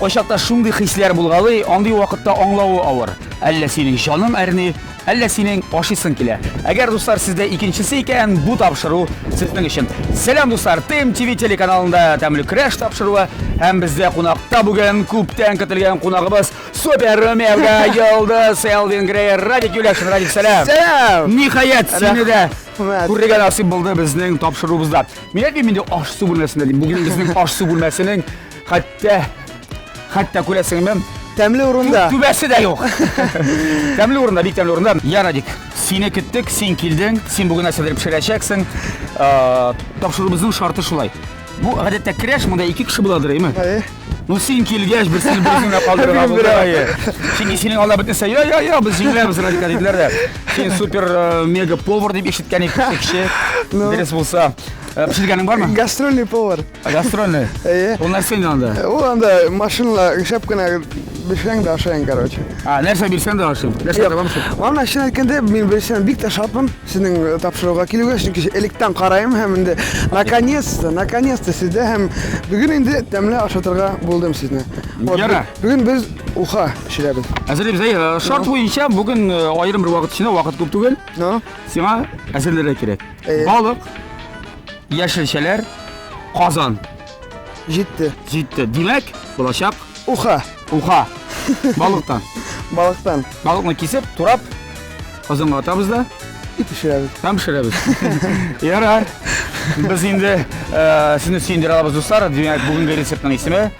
Ошақта шундый хисләр булгалы, андый вакытта аңлавы авыр. Әллә синең җаным әрни, әллә синең ашыйсың килә. Әгәр дуслар сездә икенчесе икән, бу тапшыру сезнең өчен. Сәлам дуслар, ТМТV телеканалында тәмле көрәш тапшыруы һәм бездә кунакта бүген күптән көтелгән кунагыбыз Супер Мега Йолдыз Элвин Грей. Радик Юляшин, Радик, сәлам. Сәлам. Ниһаять сине дә күрергә насыйп булды безнең тапшыруыбызда. Мин әйтмим инде аш су бүлмәсендә дим. Бүген безнең аш су бүлмәсенең хәтта күрәсеңме? Тәмле урында. Түбәсе дә юк. Тәмле урында, бик тәмле урында. Я, Радик, сине көттек, син килдең, син бүген нәрсәләр пешерәчәксең. Тапшыруыбызның шарты шулай. Бу гадәттә керәш, монда 2 кеше буладыр, әйме? Ну син килгәч, берсен берсенә калдырырга булды. Чөнки синең алда бетсә, я, без җиңләбез, Радик, диделәр дә. Син супер мега повар дип ишеткән кеше. Дөрес булса, пешергәнең бармы? Гастрольный повар. Гастрольный. Әйе. Ул нәрсә инде анда? Ул анда машинала эшләп кенә бешәң дә ашайын, короче. Нәрсә бирсәң дә ашыйм. Нәрсә табамсың? Аны чын әйткәндә, мин берсен бик тә шатмын сезнең тапшыруга килүгә, чөнки электән карайым һәм инде наконец-то сездә һәм бүген инде тәмле ашатырга булдым сезне. Яра. Бүген без уха пешерәбез. Әзерләбез. Шарт буенча бүген аерым бер вакыт эчендә, вакыт күп түгел. Сиңа әзерләргә кирәк. Балык, яшелчәләр, казан. Җитте. Димәк, булачак Уха. Балыктан. Балыкны кисеп, турап, казанга атабыз да пешерәбез. Там пешерәбез. Ярар. Без инде сезне сөендерә алабыз дуслар. Димәк, бүгенге рецептның исеме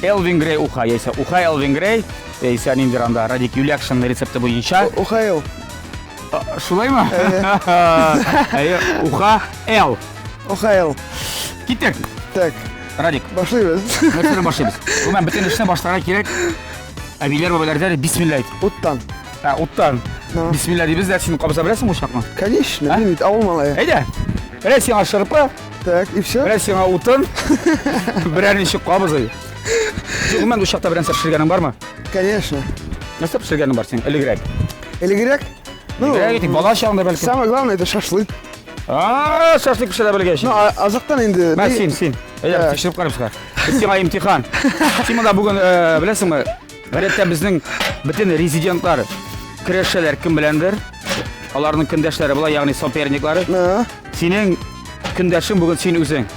Элвин Грей уха, яисә уха Элвин Грей. Яисә нидер анда Радик Юляшин рецепты буенча. Ухаэл. Шулаймы? Әйе, уха Ухаэл. Киттек. Так. Радик, башлыйбыз. Нәрсәдән башлыйбыз? Бүген бөтен эшне башларга кирәк. Әбиләр бабайлар бисмилла әйт. Уттан. Бисмилла дибез дә, син кабыза беләсең бу шакны? Конечно, мин авыл малае. Әйдә. Берәр сиңа шырпы, Так, и все. берәр сиңа утын, берәр ничек кабызый. Гомумән бу шакта берәр пешергәнең бармы? Конечно. Нәрсә пешергәнең бар син? Элегрәк. Элегрәк? Элегрәк, бала чагында бәлки. Самое главное это шашлык. Шашлык пешерә белгәч. Азыктан инде. Син. Әйдә, тикшереп карап чыгар. Сиңа имтихан. Син монда бүген беләсеңме? Гадәттә безнең бөтен резидентлар, керәшәләр кем беләндер? Аларның көндәшләре була, ягъни соперниклары. Синең көндәшең бүген син үзең.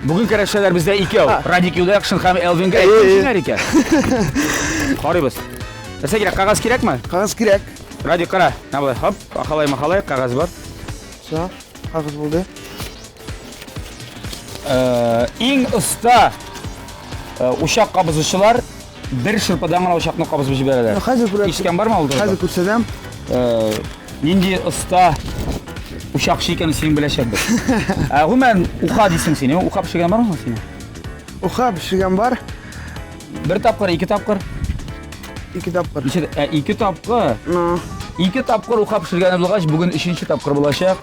Бүген керәшәләр бездә икәү. Радик Юляшин һәм Элвин Грей җиңәр икән. Карыйбыз. Нәрсә кирәк? Кагаз кирәкме? Кагаз кирәк. Радик, кара. Набы, хоп, ахалай, кагаз бар. Все, кагаз булды. Иң оста ушак кабызучылар бер шырпыдан гына ушакны кабызып җибәрәләр. Хәзер күрәсез. Ишкән бармы ул? Хәзер күрсәтәм. Нинди оста ушакчы икәнен син беләчәкбез. Гомумән уха дисең син, уха пешергән бармы син? Уха пешергән бар. Бер тапкыр, 2 тапкыр. 2 тапкыр. 2 тапкыр. 2 тапкыр уха пешергән булгач, бүген 3нче тапкыр булачак.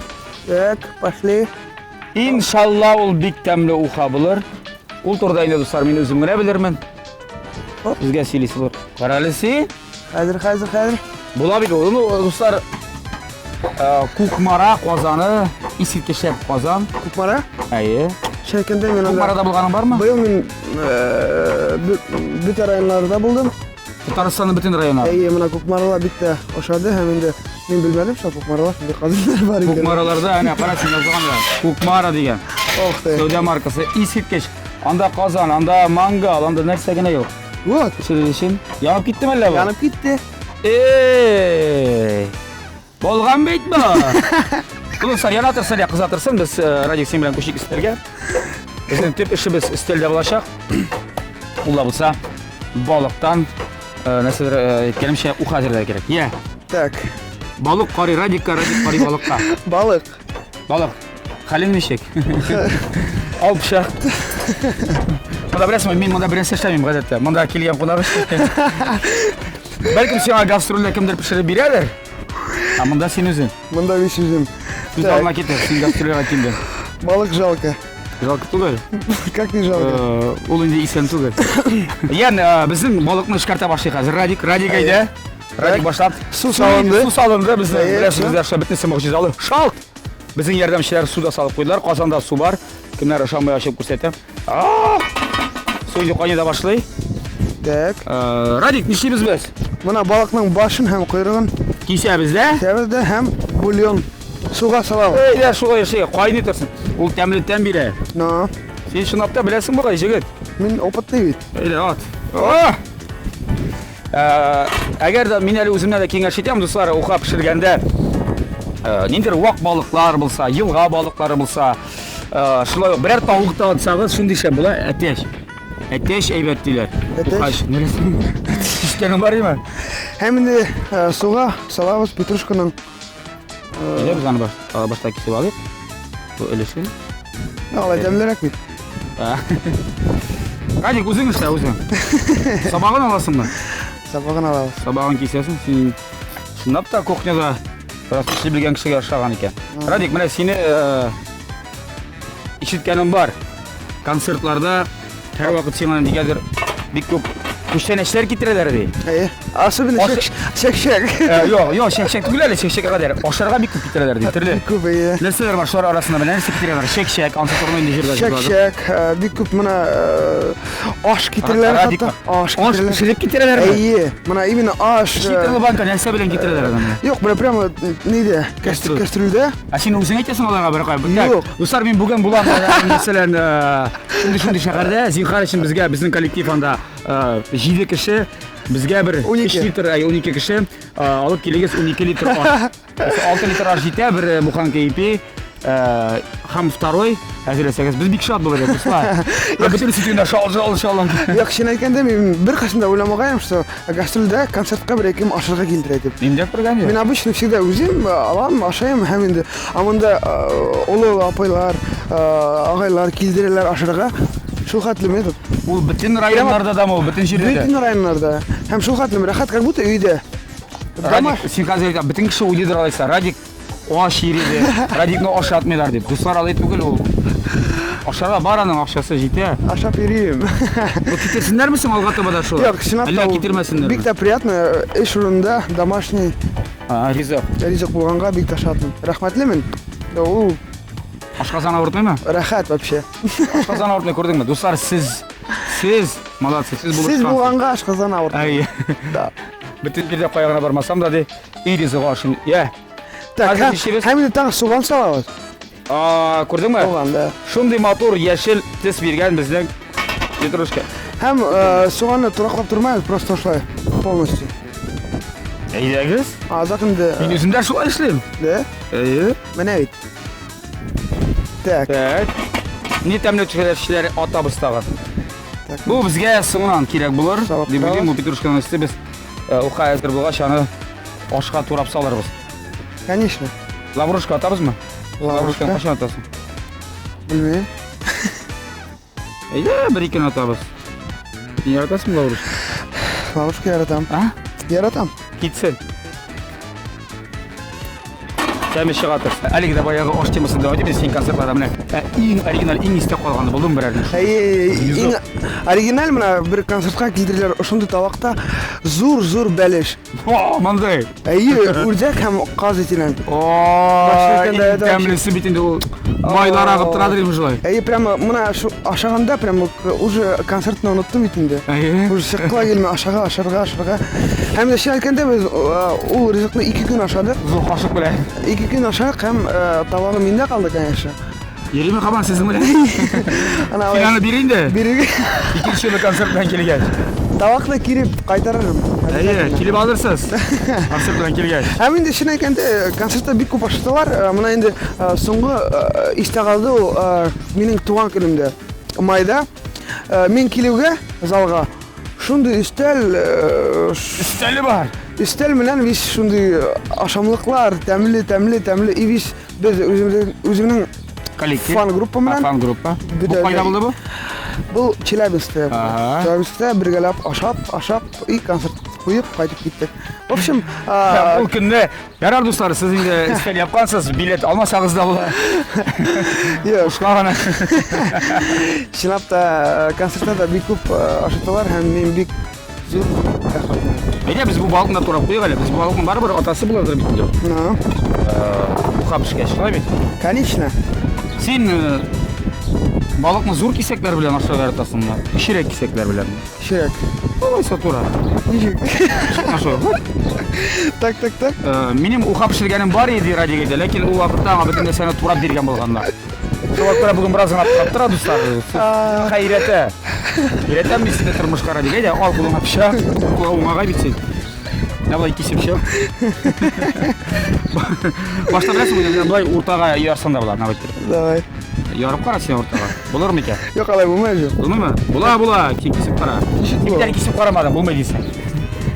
Так, пошли. Иншалла ул бик тәмле уха булыр. Ул турыда инде дуслар, мин үзем генә белермен. Безгә сөйлисе булыр. Каралы син. Хәзер. Була бит ул, дуслар. Кукмара казаны, искиткечәп казан. Кукмара? Әйе. Шәкендә мин анда. Кукмарада булганың бармы? Быел мин бөтен районнарда булдым. Татарстанның бөтен районы. Әйе, менә Кукмарала бик тә ошады һәм инде мин белмәдем шул Кукмарала шундый казаннар бар икән. Кукмараларда әнә карасың язганда. Кукмара дигән. Сәүдә маркасы искиткеч. Анда казан, анда мангал, анда нәрсә генә юк. Вот. Сөйлешин. Янып киттеме әллә бу? Янып китте. Болган бит бу. Булса янатырса да кызатырсын, без Радик син белән күчик истәргә. Безнең төп эшебез истәлдә булачак. Ул булса балыктан нәрсәләр кәлимчә уха әзерләргә кирәк. Я. Так. Балык карый Радикка, Радик карый балыкка. Балык. Хәлең ничек? Ал пешә. Монда беләсеңме, мин монда беренче эшләмим гадәттә. Монда килгән кунак. Бәлкем сиңа гастрольдә кемдер пешереп бирәдер. Монда син үзең. Монда биш үзем. Без алма китә, син гастрольгә килдең. Балык жалко. Жалко түгел. Как не жалко? Ул инде исән түгел. Ян, безнең балыкны эшкәртә башлый хәзер. Радик әйдә. Радик башлап. Су салынды. Безнең беләсез, аша битнесе могҗизалы. Шалт. Безнең ярдәмчеләр суда салып куйдылар. Казанда су бар. Кемнәр ашамай ачып күрсәтә. Сөйді қойнеда башлай. Так. Радик, не işimiz biz? Мына балықның башын һәм құйрығын Кисәбез дә? сәбізді һәм бульон суға салабыз. Әйдә, шулай шей, қайны торсын. Ул тәмлектән бирә. Но, Сен шынап та беләсең бугай, җегет. мен опытный бит. Әйдә, ат. Әгәр дә мин әле үземне дә киңәш итәм, дуслар, уха пешергәндә ниндидер вак балыклар булса, елга балыклары булса, шулай берәр тавык та атсагыз, шундый шәп була, әтәч. Әтәч әйбәт диләр. Әтәч? Ухаш, нересен? Ишеткәнең бар име? Һәм инде суға салабыз петрушканың. Әйдә, без аны башта кисеп алыйк. Бу өлешен. Алай тәмлерәк бит. Радик, үзең эшлә, үзең. Сабагын аласыңмы? Сабағын алабыз. Сабағын кисәсең, син шундап та кухняда бераз эшли белгән кешегә охшаган икән. Радик, менә сине ишеткәнем бар. Концертларда һәрвакыт сиңа нигәдер бик күп күчтәнәчләр китерәләр ди. Особенно шәк-шәк. Юк, шәк-шәк түгел әле, шәк-шәккә кадәр. Ашарга бик күп китерәләр ди, төрле. Бик күп, әйе. Нәрсәләр бар шулар арасында белән нәрсә китерәләр? Шәк-шәк, ансатырны инде җиргә Шәк-шәк, бик күп мына аш китерәләр Радик, хәтта. Аш Аш китерәләр. пешереп китерәләр. Әйе, мына именно аш. Шикерле банка нәрсә белән китерәләр аны? Юк, менә прямо нидә? Кастрюль. Кастрюльдә. Ә син үзең әйтәсең аларга бер кай. Юк. Дуслар, мин бүген булам, мәсәлән, шундый шәһәрдә, зинһар өчен безгә, безнең коллектив анда 7 кеше, безгә бер 3 литр, 12 кеше алып килегез 12 литр аш. 6 литр аш җитә, бер буханка ипи, һәм второй әзерләсәгез, без бик шат булырбыз, дуслар. Бөтен ситүндә шал. Юк, чын әйткәндә мин бер кашында уйламагайым, что гастрольдә концертка бер кем ашарга килдерә дип. Мин дә күргән Мин обычно всегда үзем алам, ашайм һәм инде аманда олы апайлар, агайлар килдерәләр ашарга. Шул хәтле метод. Ул бөтен районнарда да, бөтен җирдә. Бөтен районнарда. Һәм шул хәтле рәхәт, как будто өйдә. Радик, син хәзер әйтә, бөтен кеше уйдыр алайса, Радик аш йөриде, Радикны аш атмыйлар дип. Дуслар алай түгел ул. Ашарга бар аның акчасы җитә. Ашап йөрим. Бу китерсеннәрме соң алга таба да шулай? Юк, чынлап Әллә та китермәсеннәр. бик тә приятно эш урынында домашний Ризык. ризык булганга бик тә шатмын. Рәхмәтлемен. Ул Ашказан авыртмыймы? рәхәт вообще. Ашказан авыртмый күрдеңме? Дуслар, сез молодцы, сез Сез булганга ашказан авырт. Әйе. Да. Бөтен җирдә кайгына бармасам да ди, үй ризыгы ашын. Я. Так, Хәзер ишебез. һәм инде тагы суган салабыз. Күрдеңме? Суган, да. Шундый матур яшел төс биргән безнең петрушка. Һәм суганны тураклап тормайбыз, просто шулай полностью. Әйдәгез. Азат инде. Мин үзем дә шулай эшлим. Да? Әйе. Менә бит. Так. Так. Ни тәмле төшерәчләр атабыз тагын. Так. Бу безгә соңыннан кирәк булыр. Салып Дип тора. уйлыйм, бу петрушканы өсте без уха әзер булгач аны ашка турап салырбыз. Конечно. Лаврушка атабызмы? Лаврушка. Лаврушканы кашан атасың? Белмәйм. Әйдә, бер икән атабыз. Син яратасың лаврушка? Лаврушка яратам. Яратам. Китсен. Тәме чыгатыр. Әлеге дә баягы аш темасында әйтеп, син концертларда менә иң оригинал, иң истә калганы булдым берәр. Иң оригиналь менә бер концертка килдерделәр. Ошондый табакта зур бәлеш. Мандай. Әйе, үрдәк һәм каз итенән. Иң тәмлесе бит инде ул майлар агып тора дим шулай. Әйе, прямо менә шу ашаганда прямо уже концертны уныттым бит инде. Әйе. Уже чыккыла килмә ашарга. Һәм дә шул әйткәндә без ул ризыкны 2 көн ашадык. Зур кашык белән. 2 көн ашадык һәм табагы миндә калды, конечно. Йөриме кабан сезнең белән? Син аны бир инде. Бирге. Икенче бер концерттан килгән. Табакны кирип кайтарырым. Әйе, килеп алырсыз. Концерт белән килгән. Һәм инде шуны әйткәндә концертта бик күп ашаталар. Менә инде соңгы истә калды ул минең туган көнемдә. Майда мин килүгә залга шундый Өстәле бар. Өстәл менән вис шундый ашамлыклар, тәмле и вис без үземнең Коллектив. фан группа менән Фан группа. Бу Бөтен- кайда булды бу? бу Челябинскта. Ага. Челябинскта бергәләп ашап и концерт куеп кайтып киттек. В общем, Ул көнне ярар дуслар, сез инде истәл япкансыз, билет алмасагыз да була. Юк, Ушлаганы. чынлап та концертта да бик күп ашаталар һәм мин бик зур рәхмәт. Әйдә, без бу балыкны турап куйык әле. Без бу балыкның барыбер атасы булырдыр бит инде. Ну, Бу хапышка шулай бит. конечно. Син Балыкны зур кисәкләр белән ашарга яратасыңмы? Кечерәк кисәкләр белән. Кечерәк. Алайса тура. Ничек? Ашар. Так. Минем уха пешергәнем бар иде радиогә, ләкин ул вакытта аңа бөтен нәрсәне турап биргән булганнар. Шуңа күрә бүгін біраз гына аптырап тора, дуслар. Хәйрәтә. Өйрәтәм мин сезне тормышка радиогә, ал кулыңа пычак, кулыңа бит син. Давай кисеп чык. Башта беләсеңме, былай уртага ярсың да була, нават. Давай. Ярып кара син уртага. Булырмы икән? Юк, алай булмайды. Булмыймы? Була, кисеп кара. Никтән кисеп карамадың, булмый дисең.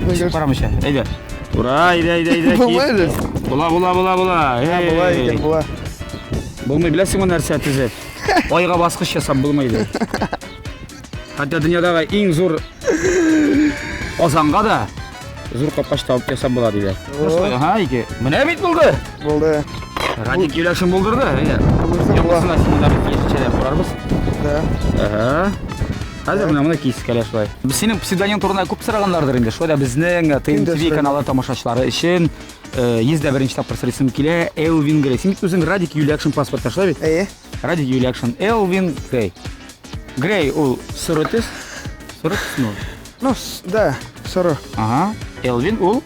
Кисеп карамыйча. Әйдә. Ура, әйдә. Булмайды. Була. Була икән, була. Булмый, беләсеңме нәрсә төзеп? Айга баскыч ясап булмайды. Хәтта дөньядагы иң зур азанга да зур капкач табып ясап була диләр. Ага, ике. Менә бит булды. Булды. Радик юләшен булдырды. Ямасына синда бит кичәләр барабыз. Да. Ага. Хәзер менә моны кискәлә шулай. Без синең псевдоним турында күп сорагандардыр инде. Шулай да безнең ТНТВ каналы тамашачылары өчен 101-нче тапкыр сорыйсым килә. Элвин Грей. Син бит үзең Радик Юләшен паспортта шулай бит? Әйе. Радик Юләшен Элвин Грей. Грей ул сорытыс. Сорытысмы? Ну, да, соры. Ага. Элвин ул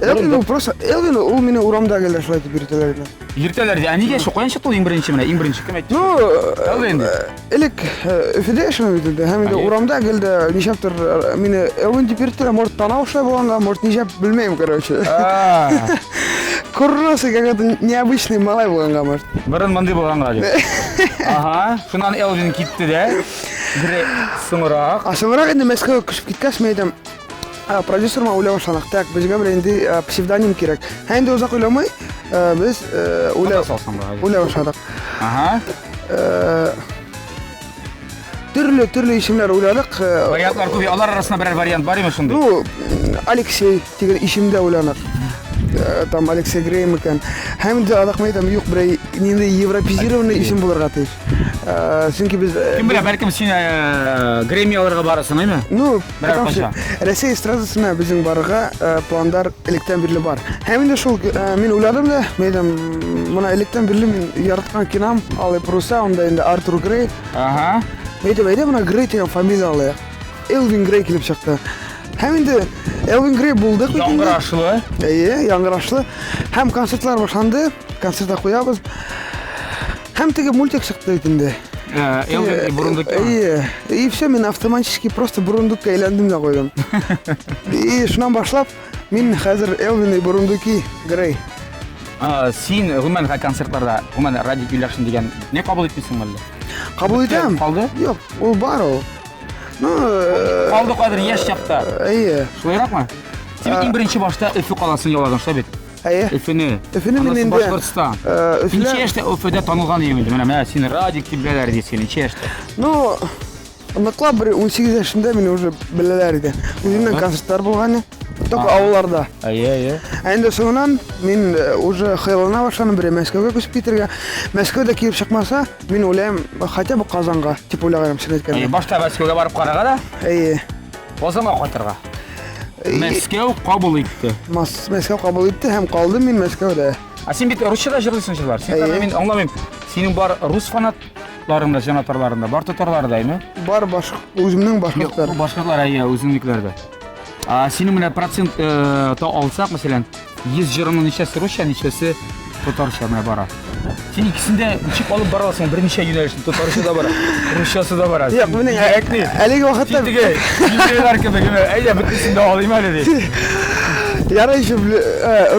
Элвин ул просто Элвин ул мине урамда келді шулай итеп йөртәләр. Йөртәләр. Ә нигә шу каян чыкты ул иң беренче менә? Иң беренче кем әйтте? Ну, Элвин. элек Өфөдә эшләп иде. Һәм инде урамда келді, ничәптер мине Элвин дип йөртәләр, может танау шулай булганга, может ничәп білмейм, короче. Курносы какой-то необычный малай булганга, может. Бирен мондый булганга дип. Ага. Шуннан Элвин китте дә. Грей соңрак. Соңрак инде Мәскәүгә күчеп киткәч, мен әйтәм, продюсерма уйлап башладык. Так, безгә бер инде псевдоним кирәк. Һәм инде узак уйламый, без уйлап башладык. Ага. Төрле исемләр уйладык. Вариантлар күп. Алар арасында берәр вариант бармы шундый? Ну, Алексей дигән исемдә уйланыр. Там Алексей Грей микән. Һәм инде адак мен әйтәм, юк, бер инде европезированный исем булырга тиеш. Чөнки без Кем белә, бәлкем син Грэмми алырга барасың, әйме? Ну, Берәр кача. Россия эстрадасына безнең барырга пландар электән бирле бар. Һәм инде шул мин уйладым да, мен әйтәм, моны электән бирле мин яраткан кином, Алый Пруса, анда инде Артур Грей. Ага. Мен әйтәм, әйдә моны Грей дигән фамилия алыйк. Элвин Грей килеп чыкты. Һәм инде Элвин Грей булдык бит. Яңгырашлы. Әйе, яңгырашлы. Һәм концертлар башланды. Концертта куябыз. Һәм теге мультик чыкты бит инде. Элвин Бурундук. Әйе. И все, мен автоматически просто Бурундукка әйләндем дә куйдым. И шуннан башлап мин хәзер Элвин Бурундуки Грей. Син гомумән концертларда, гомумән Радик Юләшин дигән не кабул итмисең әллә? Кабул итәм. Калды? Юк, ул бар ул. Ну, Калды кадәр яшь чакта. Әйе. Шулайракмы? Син иң беренче башта Өфө каласын яуладың, шулай бит? Әйе. Өфөне. Өфөне мин инде Башкортстан. Ничә яшьтә Өфөдә танылган идең? Менә син Радик дип беләләр ди сине, ничә яшьтә? Ну, ныклап бер 18 яшымда мин уже беләләр иде. Үземнең концертлар булган. Только авылларда. Әйе. Әнде соңыннан мин уже хыяллана башладым, бер Мәскәүгә күчеп китәргә. Мәскәүдә килеп чыкмаса, мин уйлыйм, хотя бы Казанга, дип уйлаганым чын әйткәндә. Башта Мәскәүгә барып карага да, Әйе. Казанга кайтырга. Мәскәү кабул итте. Мәскәү кабул итте һәм калдым мин Мәскәүдә. Син бит русчада җырлыйсың җырлар. Син мин аңламыйм. Синең бар рус фанатларында, җанатарларында, бар татарларда, әйме? Бар башка үземнең башкалар. Башкалар әйе, үзеңнекләрдә. Синең менә процент та алсак, мәсәлән, 100 җырының ничәсе русча, ничәсе татарча менә бара. Син икесендә ничек алып барасың? Берничә юнәлешне татарча да бара, русчасы да бара. Юк, менә әлеге вакытта Тиге, юнәләр кебек, әйдә бөтенсен дә алыйм әле ди. Ярый еще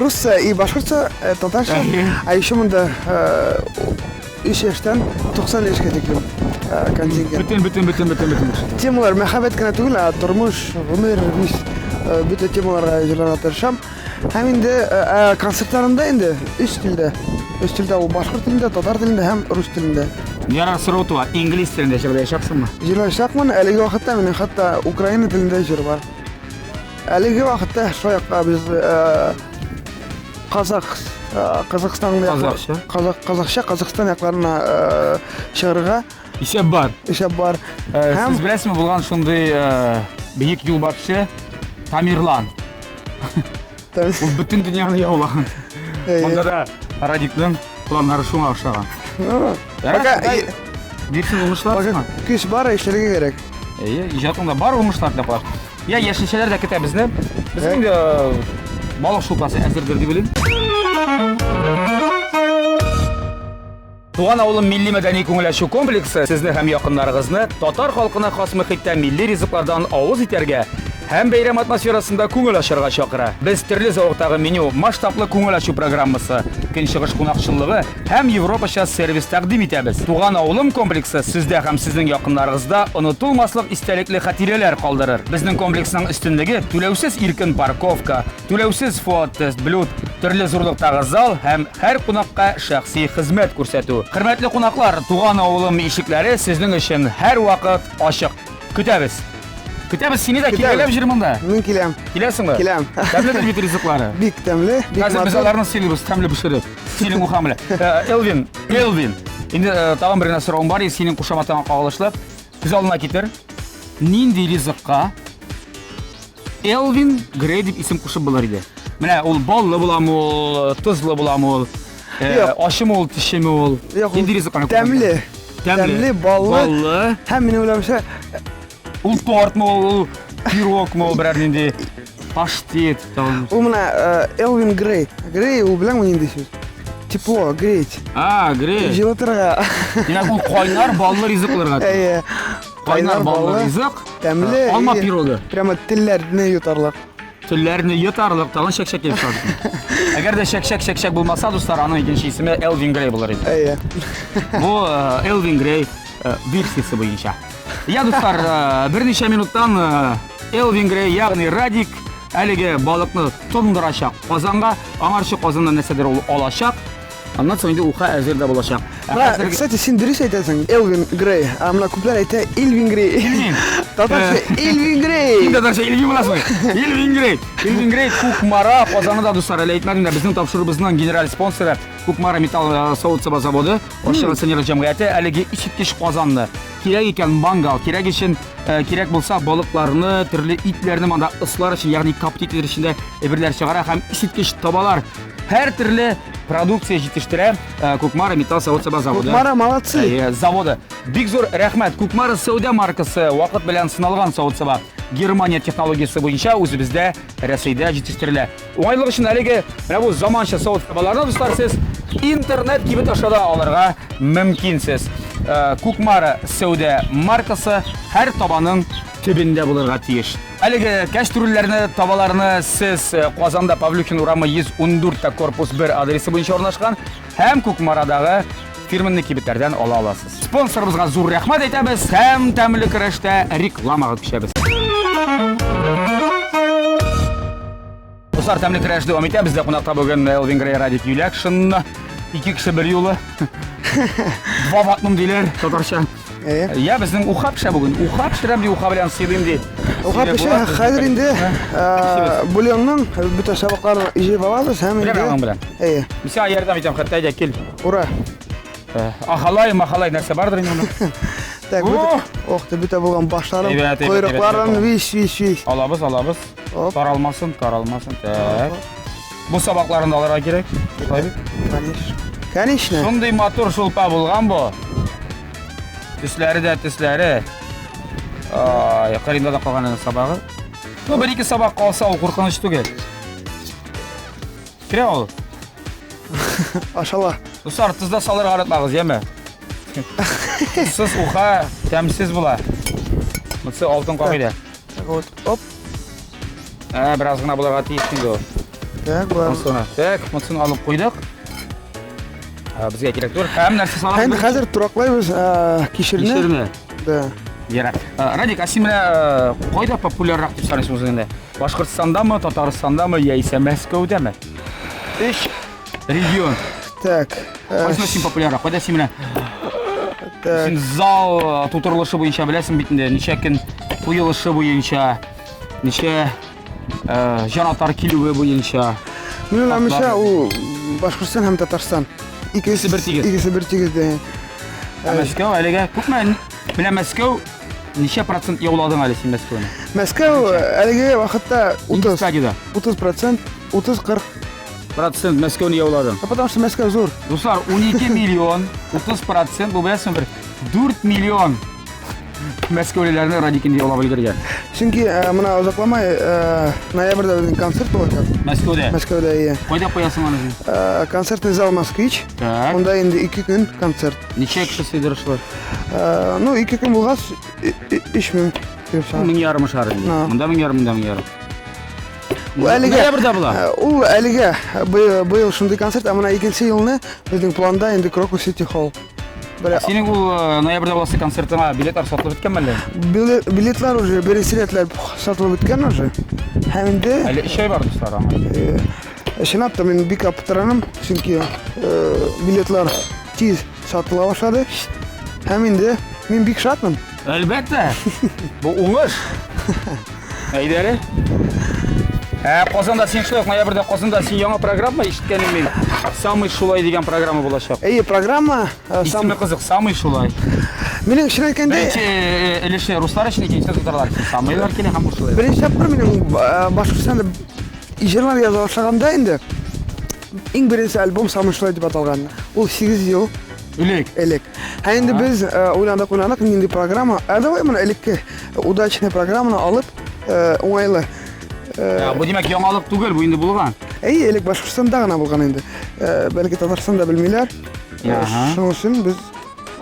русса и башкортса, татарча, а еще монда 3 яшьтән 90 яшькә тиклем контингент. Бөтен. Темалар мәхәббәт кенә түгел, тормыш, гомер, бөтен темаларга җырларга тырышам. Һәм инде концертларымда инде 3 телдә. 3 телдә ул башкорт телендә, татар телендә һәм рус телендә. Ярар сорау туа, инглиз телендә җырлаячаксыңмы? Җырлаячакмын, әлеге вакытта минем хәтта украин телендә җыр бар. Әлеге вакытта шаякка без Казакстанда Казакстан якларына чыгарга исәп бар. Һәм Сез беләсезме, булган шундый бөек юлбашчы Тамирлан. Ул бөтен дөньяны яулаган. Монда да Радикның планнары шуңа охшаган. Бирсин уңышларсың. Күч бар, эшләргә кирәк. Ижатыңда бар уңышлар дип бар. Я яшелчәләр дә көтә безне. Безнең балык шулпасы әзердер дип белим. Туган авылым милли мәдәни күңел ачу комплексы сезне һәм якыннарыгызны татар халкына хас мөхиттә милли ризыклардан авыз итәргә һәм бәйрәм атмосферасында күңел ачарга чакыра. Без төрле зауыктагы меню, масштаблы күңел ачу программасы, көнчыгыш кунакчыллыгы һәм Европача сервис тәкъдим итәбез. Туган авылым комплексы сездә һәм сезнең якыннарыгызда онытылмаслык истәлекле хатирәләр калдырыр. Безнең комплексның өстенлеге түләүсез иркен парковка, түләүсез фототест, блюд, төрле зурлыктагы зал һәм һәр кунакка шәхси хезмәт күрсәтү. Хөрмәтле кунаклар, туган авылым ишекләре сезнең өчен һәр вакыт ачык. Көтәбез. Көтәбез сине дә килгәләп җир монда. Мин киләм. Киләсеңме? Киләм. Тәмле бит ризыклары. Бик тәмле, бик Хәзер без матур. аларны сөйлибез, тәмле пешереп. Синең ухам белән. Элвин. Инде тагын бер нәрсә сорауым бар, синең кушаматыңа кагылышлы. Күз алдына китер. Нинди ризыкка Элвин Грей дип исем кушып булыр иде. Менә ул баллы буламы ул, тузлы буламы ул, ашымы ул, тишеме ул. Нинди ризыкка? Тәмле. Тәмле, баллы. Һәм минем уйлавымча, Ул тортмы ул, пирогмы ул берәр нинди паштет. ул менә Элвин Грей. Грей ул беләңме нинди сүз? Тепло, греть. Грей. Җылытырга. Димәк ул кайнар баллы ризык булырга. Кайнар баллы ризык. Тәмле. Алма пирогы. Прямо телләрне йотарлар. Телләрне йотарлык, тагын шәкшәк килеп чыгар. Әгәр дә шәкшәк булмаса, дуслар, аның икенче исеме Элвин Грей булыр иде. Бу Элвин Грей версиясе буенча. Я, дуслар, берничә минуттан Элвин Грей, ягъни Радик, әлеге балыкны тондырачак Казанга, аңарчы Казаннан нәрсәдер ул алачак. Аннан соң инде уха әзер дә булачак. Кстати, син дөрес әйтәсең, Элвин Грей. Аны күпләр әйтә Элвин Грей. Татарча Элвин Грей. Син татарча Элвин буласың. Элвин Грей. Элвин Грей Кукмара Казанда, дуслар, әле әйтмәдем дә, безнең тапшырыбызның генераль спонсоры Кукмара металл савыт-саба заводы, ашыгы акционерлык җәмгыяте, әлеге ишеткеч Казанны. Кирәк икән мангал, кирәк өчен кирәк булса балыкларны, төрле итләрне монда ыслар өчен, ягъни коптитлер өчен эберләр чыгара һәм ишеткеч табалар. Һәр төрле продукция җитештерә Кукмара металл савыт-саба заводы. Кукмара молодцы. Заводы. Бик зур рәхмәт. Кукмара Сәүдә маркасы вакыт белән сыналган савыт-саба. Германия технологиясе буенча үзебездә Россиядә җитештерелә. Уңайлык өчен әлеге менә бу заманча савыт-сабаларны, дуслар, сез интернет кибет ашада алырга мөмкинсез. Кукмара Сәүдә маркасы һәр табаның төбендә булырга тиеш. Әлеге кәштүрләрне, табаларны сез Казанда Павлюхин урамы 114 корпус 1 адресы буенча урнашкан һәм Кукмарадагы фирменный кибетләрдән ала аласыз. Спонсорыбызга зур рәхмәт әйтәбез һәм тәмле көрәштә рекламага төшәбез. Дуслар, тәмле көрәш дәвам итә. Бездә кунакта бүген Элвин Грей, Радик Юлякшин. Ике кеше бер юлы. Два ватным диләр татарча. Я безнең уха пешә бүген. Уха пешерәм ди, уха белән сыйлыйм ди. Уха пешә, хәзер инде бульонның бөтен сабакларын җыеп алабыз һәм инде. Мисал ярдәм итәм, хәтта әйдә кил. Ура. Ахалай, махалай нәрсә бардыр инде моның. Так, бөтә булган башларын, койрыкларын виш. Алабыз. Таралмасын. Так. Бу сабакларын да алырга кирәк. Конечно. Шундый матур шулпа булган бу. Төсләре. Якырында да калган сабагы. Ну, бер-ике сабак калса, ул куркыныч түгел. Кирә ул. Ашала. Дуслар, тузда салырга аратмагыз, яме? Сыз уха тәмсез була. Мысы алтын кагыйда. Оп. Бераз гына булырга тиеш инде ул. Так, бар. Так, мосын алып куйдык. Безгә кирәк түгел. Һәм нәрсә салабыз? Хәзер хәзер тураклайбыз кишерне. Да. Ярар. Радик, Асимля кайда популяррак дип саныйсыз инде? Башкортстандамы, Татарстандамы, яисә Мәскәүдәме? 3 регион. Так. Кайсы син популяррак? Кайда Асимля? Так. Син зал тутырылышы буенча беләсең бит инде, ничә көн куелышы буенча, ничә җанатар килүе буенча. Минем уйлавымча, ул Башкортстан һәм Татарстан. Икесе бер тигез дә. Мәскәү әлегә күпме? Менә Мәскәү ничә процент яуладың әле син Мәскәүне? Мәскәү әлеге вакытта 30%, 30-40% Мәскәүне яуладың. Потому что Мәскәү зур. Дуслар, 12 миллион, 30% бу беләсең бер 4 milyon Мәскәүлеләрне Радикинде яулап өлгергән. Чөнки моны озакламай ноябрьдә безнең концерт булачак. Мәскәүдә. Мәскәүдә ие. Кайда куясың аны син? Концертный зал Москвич. Так. Онда инде 2 көн концерт. Ничә кеше сыйдырышлар? Ну 2 көн булгач 3000 килеп чыга. 1000 шар инде. А. Монда 1000. Бу әлегә Ноябрьдә була. ул әлегә быел шундый концерт, менә икенче елны безнең планда инде Крокус Сити Холл. Синең ул ноябрьдә буласы концертыңа билетлар сатылып беткәнме әллә? Билетлар уже беренче рәтләр сатылып беткән уже. Һәм инде Әле 3 ай бар дуслар аңа. чынлап та мин бик аптыраным, чөнки билетлар тиз сатыла башлады. Һәм инде мин бик шатмын. Әлбәттә. Бу уңыш. Әйдәре. Казанда син шулай ноябрьдә Казанда син яңа программа ишеткәнем мин. Самый шулай дигән программа булачак. Программа Исеме кызык, самый шулай. минем эшен әйткәндә Беренче өлеше руслар өчен, икенче татарлар өчен. Самыйлар килә һәм шулай. беренче тапкыр минем Башкортстанда җырлар яза башлаганда инде иң беренче альбом «Самый шулай» дип аталган. Ул 8 ел элек. Һәм инде без уйландык инде программа, давай моны элекке удачный программаны алып уңайлы. Бу димәк яңалык түгел, бу инде булган. Элек Башкортстанда гына булган инде. Бәлки Татарстанда белмиләр. Шуның өчен без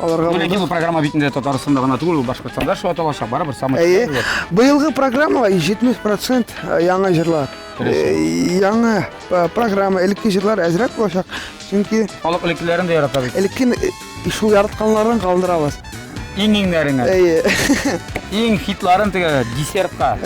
аларга Ләкин бу программа битендә Татарстанда гына түгел, Башкортстанда шулай аталачак, барыбер самый. Быелгы программага 70% яңа җырлар. Яңа программа, элекке җырлар әзрәк булачак. Чөнки Халык элеккеләрен дә ярата бит. элекке шул яратканнарын калдырабыз. Иң-иңнәреңә. Иң хитларын теге десертка.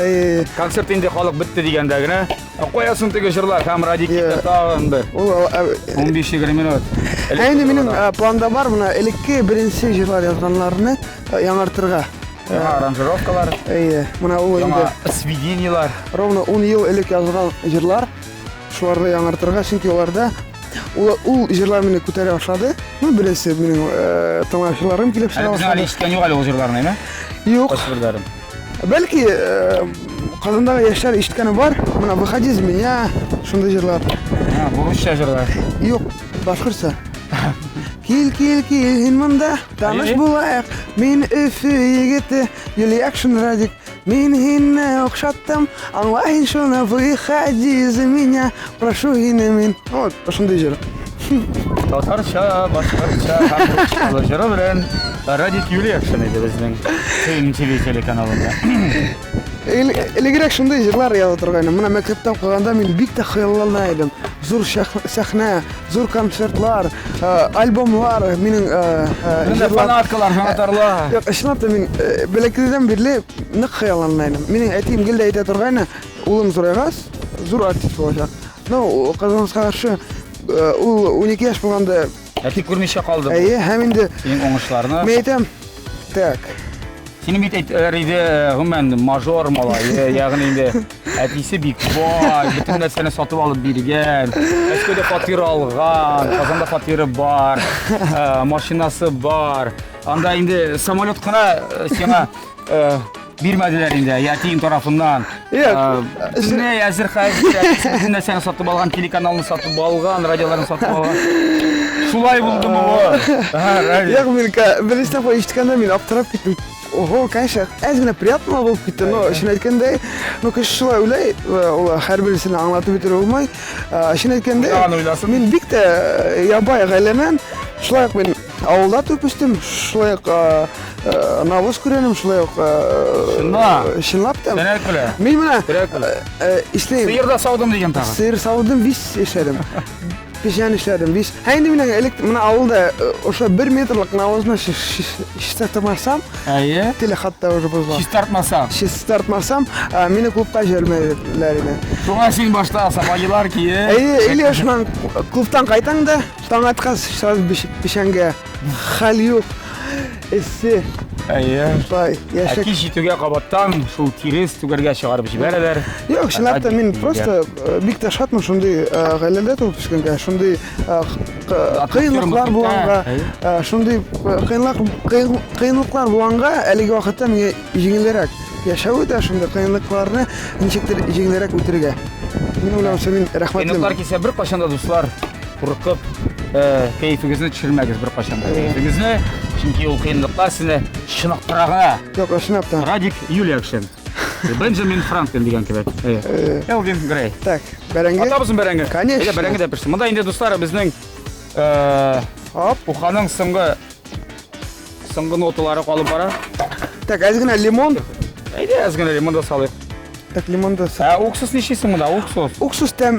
Концерт инде халык битте дигәндә генә. Куясың теге җырлар һәм Радикинде тагын бер. Ул 15-20 минут. Әйне минем планда бар моны элекке беренче җырлар язганнарны яңартырга. Аранжировкалар. Моны ул инде сведениялар. ровно 10 ел элек язылган җырлар. Шуларны яңартырга, чөнки аларда ул җырлар мине күтәрә башлады. Ну беренче минем тамашачыларым килеп чыга Әле башлады. ишеткән юк әле ул җырларны, әйме? Юк. Кайсыберләрен? Бәлки Казандагы яшьләр ишеткәне бар. Менә «Выходи из меня» шундый җырлар. Бу русча җырлар. Юк, башкортча. Кил һин монда, таныш булайык. Мин Өфе егете, Юлия Радик. Мин һинне охшаттым, аңлай шуны, выходи из меня, прошу һине мин. Вот, шундый җыр. Татарча, башкортча һәм русча җыры белән Радик Юлия иде безнең ТНТ телеканалында. Элегрәк шундый җырлар яза торган. Менә мәктәптә укыганда мин бик тә хыяллана идем. Зур сәхнә, зур концертлар, альбомлар, минем Фанаткалар, фанатарлар. Юк, чынлап та мин беләкледән бирле нык хыяллана идем. Минем әтием гел дә әйтә торган, улым зурайгас, зур артист булачак. Ну, Казанга каршы ул 12 яшь булганда Әти күрмичә калды. һәм инде Синең уңышларны. мен әйтәм, так. Синең бит әйтерләр гомумән мажор малае, ягъни инде әтисе бик бай, бөтен нәрсәне сатып алып биргән. Мәскәүдә фатир алган, Казанда фатиры бар, машинасы бар. Анда инде самолет кына сиңа бирмәделәр инде ятим тарафыннан. Сине әзер хәзер нәрсәне сатып алган, телеканалны сатып алган, радиоларны сатып алган. Шулай булдымы бу? Як мин беренче тапкыр ишеткәндә мин аптырап киттем. Ого, конечно, әзгенә приятно булып китте, но шуны әйткәндә, ну кеше шулай уйлай, ул һәрберсен аңлатып бетерә алмай. Шуны әйткәндә, мин бик тә ябай гаиләнән, шулай ук мин авылда туып үстем, шулай ук навоз күрәнем, шулай ук чынлап та. Мин менә эшләйм. Сыйырда саудым дигән тагы. Сыйыр саудым, вис эшләдем. Пешән эшләдем, вис. Инде минең элек менә авылда ошо 1 метрлык навозны чистартмасам, телехатта уже бозла. Чистартмасам, мине клубка җибәрмәделәр иде. Шуңа син башта сапагылар ки. Или шуннан клубтан кайтаң да, таң аткас сразу пешәнгә хәл юк. Эссе. Әки җитүгә кабаттан шул тирес түгәргә чыгарып җибәрәләр. Юк, чынлап та мин просто бик тә шатмын шундый гаиләдә туып үскәнгә, шундый кыенлыклар булганга, шундый кыенлыклар булганга, әлеге вакытта миңа җиңелрәк яшәү дә шундый кыенлыкларны ничектер җиңелрәк үтәргә. Мин уйлыйм, мин рәхмәтле. Кыенлыклар кисә бер кашанда дуслар куркып keyfingizni tushirmaysiz bir qachon keyfingizni, chunki u qiyinliklar sizni chiniqtirag'ina. Yo'q, shinaptan. Radik Yuliaksen. Benjamin Franklin degan kebek. Elvin Grey. Так, baranga. Atabizmi baranga? Конечно. Ega baranga depirsin. Bunda endi do'stlar bizning Hop. uxaning so'nggi notalari qolib bora. Так, ozgina limon. Ayda ozgina limon da solaylik. Так, limonda. Uksus nechisi bunda? Uksus. Uksus tam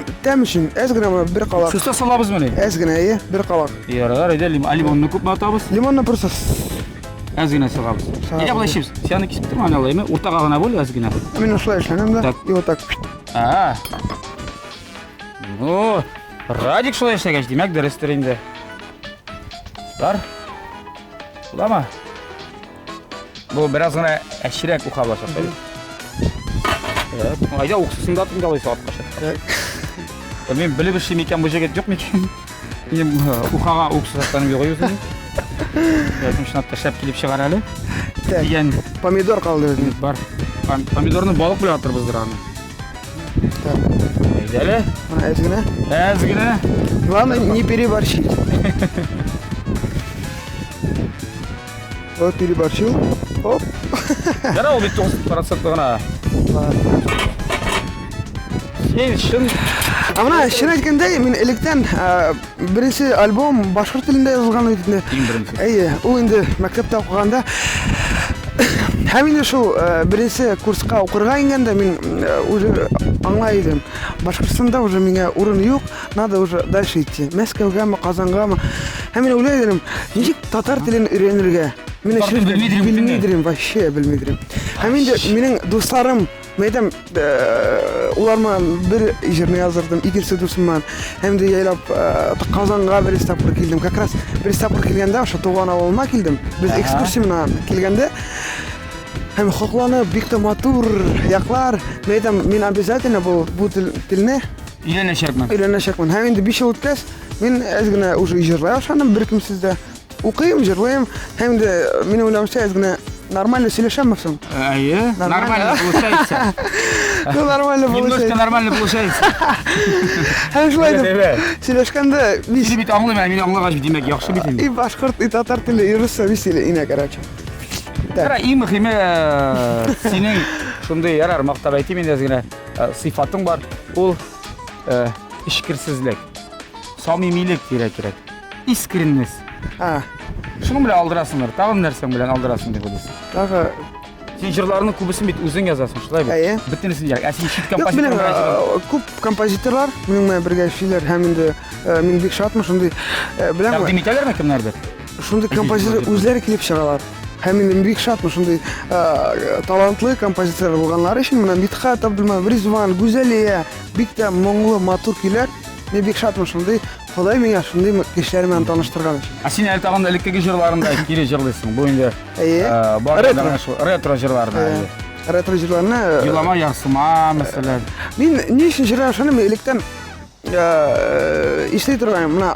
uchun ozgina bir qaloq. Uksusda solamiz buni. Ozgina, bir qaloq. Yo'q, ayda limonni ko'pmi atamiz? Limonni просто Ozgina solamiz. Nega bunday ishlaymiz? Seni kesib turman olaymi? O'rtag'agina bo'l ozgina. Men ushlay ishlanamda. Так. И вот так. Ну, Radik shulay ishlagach, demakdir restoranda. Бар. Bularmi? Bu birozgina ashrak uxa boshladi. Ayda uksusini da ating olaysiz ortgacha. Men bilib ishlaymi ekan bu jigit yo'qmi ekan? Men uxaga uksus atganim yo'q o'zim. Yo'q, shuni tashlab kelib chiqarali. Degan Pomidor qoldi o'zim. bor. Pomidorni baliq bilan atir bizlar ani. Так. Aydali. Mana ozgina. Ozgina. Главное не переборщить. Вот переборщил. Оп. Yana o bitti 90% gana. Sen şun Amına şunu aytganda men elekdan birinchi albom boshqa tilda yozilgan edi. birinchi. Ayy, u endi maktabda o'qiganda Həmin şu birinchi kursga o'qirga inganda men уже аңлайдым. Башкортстанда уже менә урын юк, надо уже дальше идти. Мәскәүгәме, Казангамы. Һәм мин уйлыйдым, ничек татар телен өйрәнергә? Мен Татар телен белмидем, вообще белмидем. Һәм инде минең дусларым Мәйдәм уларма bir җырны яздырдым, икенче дусымнан. Һәм дә яйлап Казанга bir тапкыр килдем. Как раз bir тапкыр килгәндә ошо туган авылыма килдем. Без экскурсия менән килгәндә һәм хокланы бик тә матур яклар. Мәйдәм мин обязательно бу телне Өйрәнәчәкмен. өйрәнәчәкмен. Һәм инде 5 ел үткәч мин әзгенә уже җырлый башладым, беркемсездә. Укыйм, җырлыйм. Һәм дә мин уйлаучы әзгенә нормально сөйләшәмәсем. Әйе, нормально получается. Ну нормально Немножко получается. нормально получается. Һәм шулай дип сөйләшкәндә Сине бит аңлыйм, мин аңлагач димәк яхшы бит инде. и башкорт, и татар теле, и рус теле инә короче. Кара, иң мөһиме синең шундый ярар мактап әйтим инде әзгенә сыйфатың бар. Ул ишкерсезлек. Самимилек кирәк. Искренность. Шуның белән алдырасыңнар, тагын нәрсәң белән алдырасың дип уйлыйсың. Тагы Син җырларның күбесен бит үзең язасың, шулай бит. Әйе. Бөтенесен кирәк. Ә син шит Юк, менә композитор. күп композиторлар минең белән бергә эшлиләр һәм инде мин бик шатмын шундый беләм. Тәкъдим итәләрме кемнәрдер? Шундый композитор үзләре килеп чыгалар. Һәм мин бик шатмын шундый талантлы композиторлар булганнар өчен. Менә Митхат Абдулман, Ризван, Гүзәлия, бик тә моңлы, матур көйләр. Мин бик шатмын шундый. Ходай миңа шундый кешеләр белән таныштырган өчен. Ә син әле тагын элеккеге җырларында кире җырлыйсың. Бу инде ретро җырларында. Ретро җырларны Юлама ярсыма мәсәлән. Мин ни өчен җырлар шуны электән эшли торган. Менә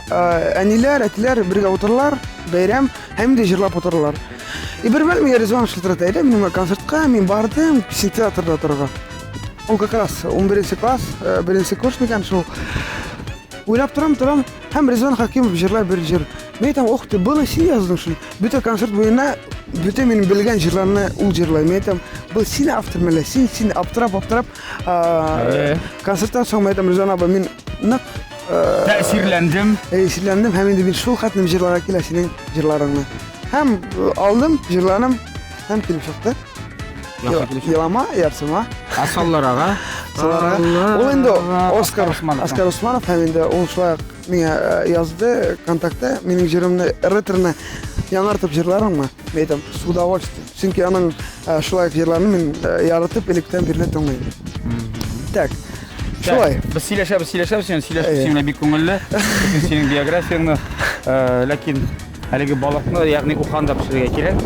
әниләр, әтиләр бергә утырлар, бәйрәм һәм дә җырлап утырлар. И бер мәл миңа Ризван шылтырата әйтә, минем концертка мин бардым, психиатрда торга. Ул как раз 11 класс, 1 курс микән шул. Уйлап торам, һәм Ризван Хакимов җырлар бер җыр. Мен әйтәм, ох ты, буны син яздың шул. Бүтән концерт буена бүтән минем белгән җырларны ул җырлай. Мен әйтәм, бу син автор мәле, син аптырап. Концерттан соң мен әйтәм, Ризван аба, мин нык Тәэсирләндем. Эйсиләндем һәм инде мин шул хәтлем җырларга килә синең җырларыңны. Һәм алдым, җырланым, һәм килеп чыкты. Елама, ярсыма. Асалларга. Ул инде Оскар Усманов һәм инде ул шулай миңа язды контактта, минең җырымны ретрны яңартып җырларыңмы? Мен әйтәм, с удовольствием. Чөнки аның шулай җырларны мин яратып электән бирле тыңлыйм. Так. Шулай. Без сөйләшәбез, син сөйләшәсең бик күңелле. Синең биографияңны, ләкин әлеге балыкны, ягъни уханда пешерергә кирәк.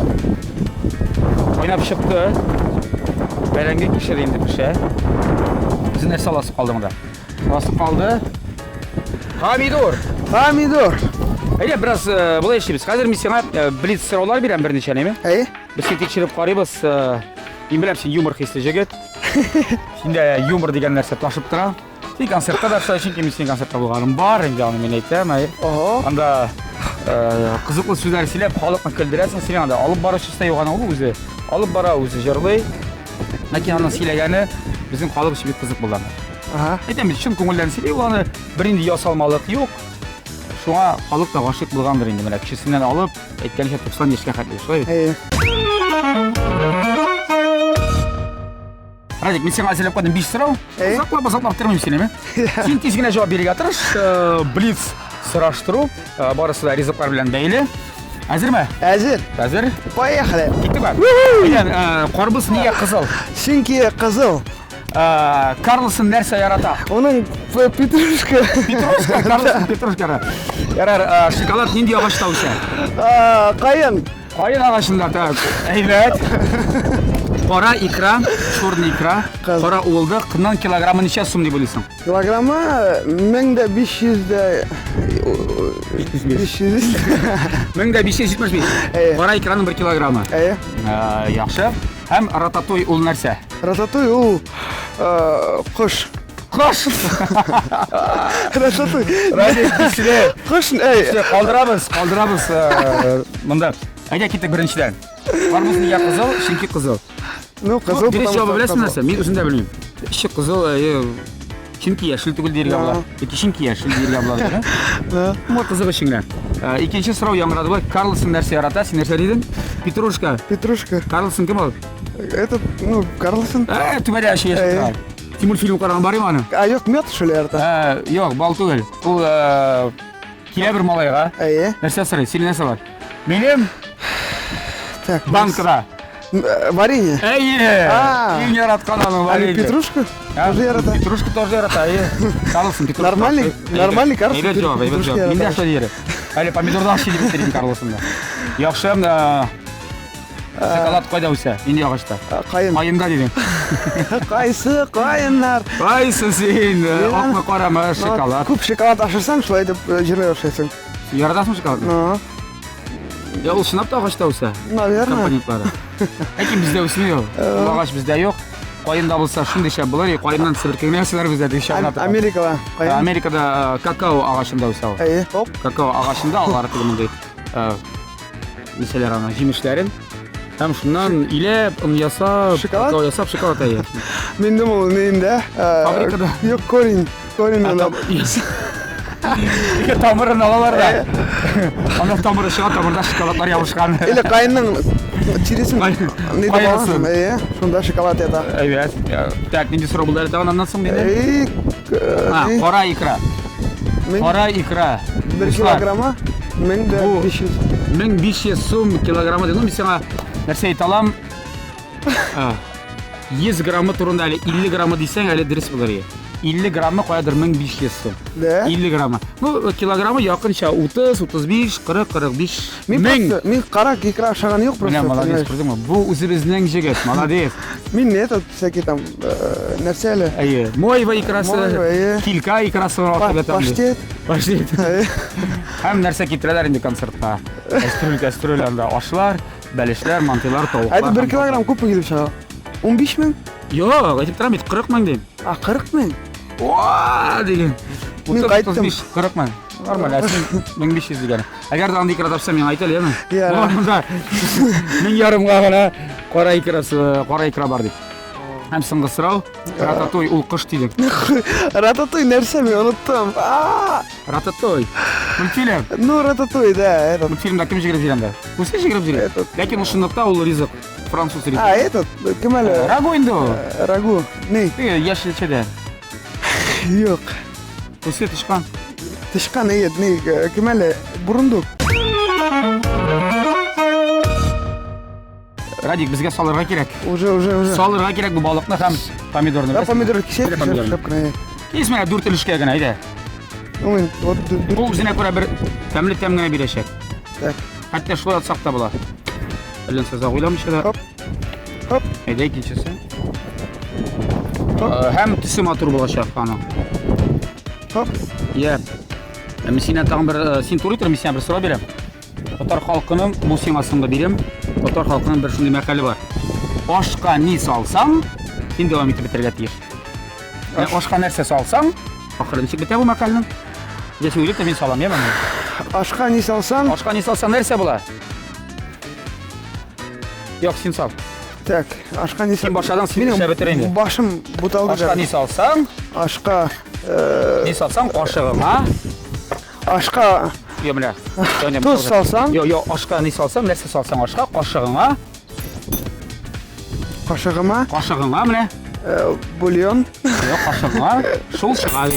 Кайнап чыкты. Бәрәңге кишер инде пешә. Безне саласы калды монда. Саласы калды. Помидор. Әйдә, бераз булай эшлибез. Хәзер мин сиңа блиц сораулар бирәм берничә неме? Әйе. Без тикшереп карыйбыз. Мин беләм, син юмор хисле җегет. Синдә юмор дигән нәрсә ташып тора. Сен концертта да шулай, чөнки мен сенің концертта болғаным бар, енді аны мен айтам, Ого. анда қызыклы сөздер сөйлеп, халыкны күлдерәсең, сен анда алып баручы стай болғаны ул үзе. Алып бара, үзе җырлый. Ләкин аның сөйләгәне безнең халык өчен бик кызык булган. Әйтәм, чын күңелдән сөйли, ул аны бер инде ясалмалык юк. Шуңа халык та гашык булгандыр инде, менә кешесеннән алып, әйткәнчә 90 яшькә хәтле шулай. Радик, мен сеңа әзірлеп қойдым 5 сұрау. Ұзақлап тұрмайым сені, сен тез генә жауап беруге тырыш. Блиц сұраштыру, барысы да ризыклар белән бәйле. Әзер ме? Әзер. Әзер. Поехали. Киттек ба? Корбус неге қызыл? Чөнки кызыл. Карлсон нәрсә ярата? Оның петрушка. Петрушка, Карлсон петрушка. Ярар, шоколад нинди ағашта үсә? Кайын. Кайын ағашында, так. Әйбәт. Қора икра, черный икра, қора уылды, қыннан килограммы неше сум деп ойлайсың? Килограммы 1500 1575. Қора икраның 1 килограммы. Яхшы. Һәм рататуй ул нәрсә? Рататуй ул кош. Кош. Рататуй. Кош, Қалдырабыз. Мында. Әйдә киттек беренчедән. Бармыз неге қызыл, чөнки қызыл. Ну, кызыл. Дөрес җавабы беләсең нәрсә? Мин үзем дә белмим. Ишек кызыл, чөнки яшел түгел дияргә була. Чөнки яшел дияргә була. Мо кызыгы шиңләр. Икенче сорау яңгырады бу. Карлсон нәрсә ярата? Син нәрсә дидең? Петрушка. Карлсон кем ул? Это, Карлсон. Түбәдә яши. Тимур фильм караган бар иманы? Юк, мед шулай ярата. Юк, бал түгел. Ул килә бер малайга. Нәрсә сорый? Син нәрсә бар? Минем банкада. Варенье. Иң яраткан аның варенье. Петрушка? Тоже ярата. Петрушка тоже ярата. Карлсон петрушка. Нормальный Карлсон. Әйбәт җавап. Мин дә шулай дире. Әле помидордан шилеп бетердем Карлсонда. Яхшы, шоколад кайда үсә? Инде агачта. Кайында дидең. Кайсы кайыннар? Кайсы син? Акма карама шоколад. Күп шоколад ашырсаң, шулай дип җырлый башлыйсың. Яратасың шоколадны? Ул шынап та агачта үсә. Наверное. Компонентлары. Ләкин бездә үсми ул. Агач бездә юк. Кайында булса шундый шәп булыр, кайыннан себеркән нәрсәләр бездә ди шагыйрь. Америкада. Америкада какао агачында үсә ул. Какао агачында алар тигәндәй мисәләр аны җимешләрен һәм шуннан иләп, ясап, какао ясап шоколад әйе. Мин думал, нинде? Фабрикада. Юк, корень. Тамырын алалар да. Аны тамыры чыга, тамырда шоколадлар ябышкан. Или кайынның тиресен Кайрысын. Шунда шоколад ята. Әйбәт. Так, нинди сорау булды әле аннан соң диде? Кара икра. Кара икра. 1 килограмма 1500. 1500 сум килограммы дидем. Мин сиңа нәрсә әйтә алам? 100 граммы турында әле 50 граммы дисәң әле дөрес булыр. 50 граммы каядыр 1500 сум. 50 граммы. Ну, килограммы якынча 30, 35, 40, 45. Мин кара икра ашаган юк просто. Молодец, күрдеңме? Бу үзебезнең җегет, молодец. Мин этот всякий там нәрсәле. Әйе, мойва икрасы, килка икрасы Паштет. Һәм нәрсә китерәләр инде концертка. Кастрюль анда ашлар, бәлешләр, мантылар, тавыклар. Әйдә 1 килограмм күп килеп чыга. 15 мең? Юк, әйтеп торам бит 40 мең дим. 40 мең? Ва, диген. Мин кайттым. 40 мең. Нормаль, 1500 дигән. Әгәр дә андый икра тапсам, мин әйтәле, яме. Монда 1000 гына кара икра бар дип. Һәм соңгы сорау, рататуй ул кыш дидең. Рататуй нәрсә, мин оныттым. Рататуй. Мультфильм. Ну, рататуй, да, этот. Мультфильмда кем җигереп җирәндә? Үзе җигереп җирә. Ләкин ул шунлыкта ул ризык. Француз ризык. Этот, кем әле? Рагу инде ул. Рагу. Не? Яшелчәдә. Юк. Үзе тышкан. Тышкан ед, не, кем әле? Бурундук. Радик, безгә салырга кирәк. Уже. Салырга кирәк бу балыкны һәм помидорны. Помидор кисеп, кенә. Исмә 4 өлешкә генә, әйдә. Вот. Ул үзенә күрә бер тәмле генә бирәчәк. Так. Хәтта шулай атсак та була. Әллә сәза уйламыйча да. Хоп. Әйдә икенчесе. Һәм төсе матур булачак аның. Хоп. Я. Мен синә тагын бер син туры итер, мин сиңа бер сорау бирәм. Татар халкының бу сиңа соңгы бирәм. Татар халкының бер шундый мәкале бар. Ашка ни салсаң, син дәвам итеп бетергә тиеш. Ашка нәрсә салсаң, Ахыры ничек бетә бу макалның? Я сөйләп тә мин салам я менә. Ашка не салсаң, Ашка не салсаң нәрсә була? Юк, син сал. так, ашка не Син башладың, син эшләп бетер инде. Башым буталды. Ашка не салсаң, Ашка, не салсаң кашыгыңа. ашка Yo менә. туз салсаң, Yo, ашка не салсаң, нәрсә салсаң ашка, кашыгыңа. кашыгыма Менә. бульон. Yo, кашыгыңа. Шул чыга.